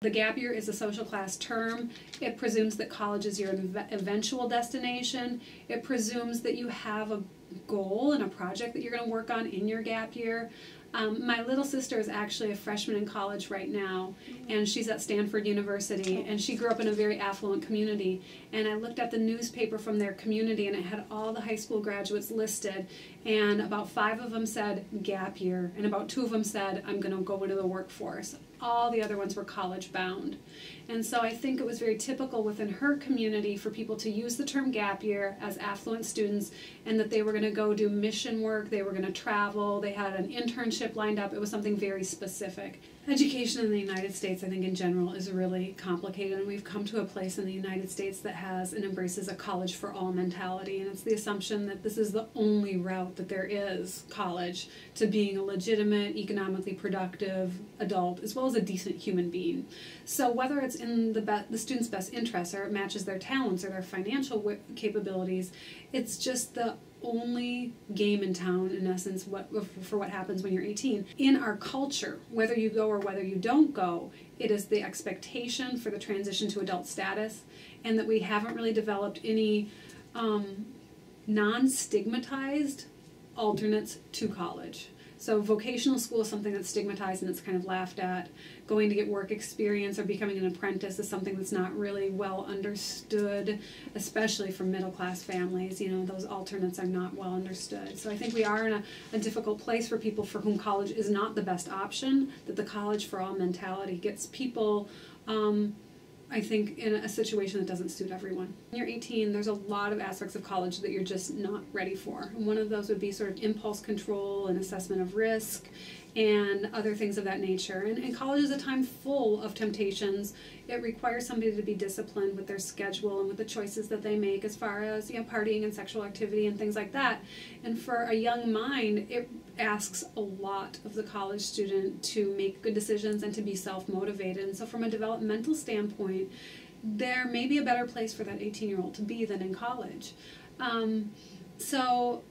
The gap year is a social class term. It presumes that college is your eventual destination. It presumes that you have a goal and a project that you're going to work on in your gap year. My little sister is actually a freshman in college right now, and she's at Stanford University, and she grew up in a very affluent community. And I looked at the newspaper from their community, and it had all the high school graduates listed, and about 5 of them said gap year, and about 2 of them said, I'm going to go into the workforce. All the other ones were college bound. And so I think it was very typical within her community for people to use the term gap year as affluent students, and that they were going to go do mission work, they were going to travel, they had an internship lined up. It was something very specific. Education in the United States, I think in general, is really complicated, and we've come to a place in the United States that has and embraces a college for all mentality, and it's the assumption that this is the only route that there is, college, to being a legitimate, economically productive adult, as well as a decent human being. So whether it's in the student's best interest, or it matches their talents or their financial capabilities, it's just the only game in town, in essence, for what happens when you're 18. In our culture, whether you go or whether you don't go, it is the expectation for the transition to adult status, and that we haven't really developed any non-stigmatized alternates to college. So vocational school is something that's stigmatized and it's kind of laughed at. Going to get work experience or becoming an apprentice is something that's not really well understood, especially for middle class families. You know, those alternates are not well understood. So I think we are in a difficult place for people for whom college is not the best option, that the college for all mentality gets people I think in a situation that doesn't suit everyone. When you're 18, there's a lot of aspects of college that you're just not ready for. And one of those would be sort of impulse control and assessment of risk and other things of that nature. And college is a time full of temptations. It requires somebody to be disciplined with their schedule and with the choices that they make as far as, you know, partying and sexual activity and things like that. And for a young mind, it asks a lot of the college student to make good decisions and to be self-motivated. And so from a developmental standpoint, there may be a better place for that 18-year-old to be than in college. So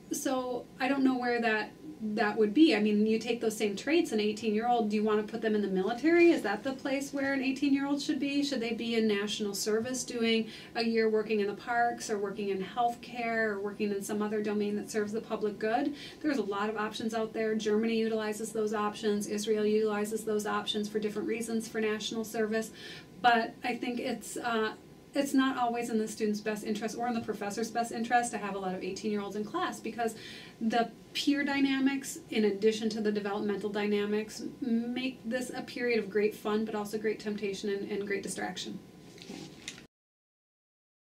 I don't know where that would be. I mean, you take those same traits, an 18-year-old, do you want to put them in the military? Is that the place where an 18-year-old should be? Should they be in national service doing a year working in the parks or working in healthcare or working in some other domain that serves the public good? There's a lot of options out there. Germany utilizes those options. Israel utilizes those options for different reasons for national service. But I think it's not always in the student's best interest or in the professor's best interest to have a lot of 18-year-olds in class, because the peer dynamics, in addition to the developmental dynamics, make this a period of great fun, but also great temptation and great distraction.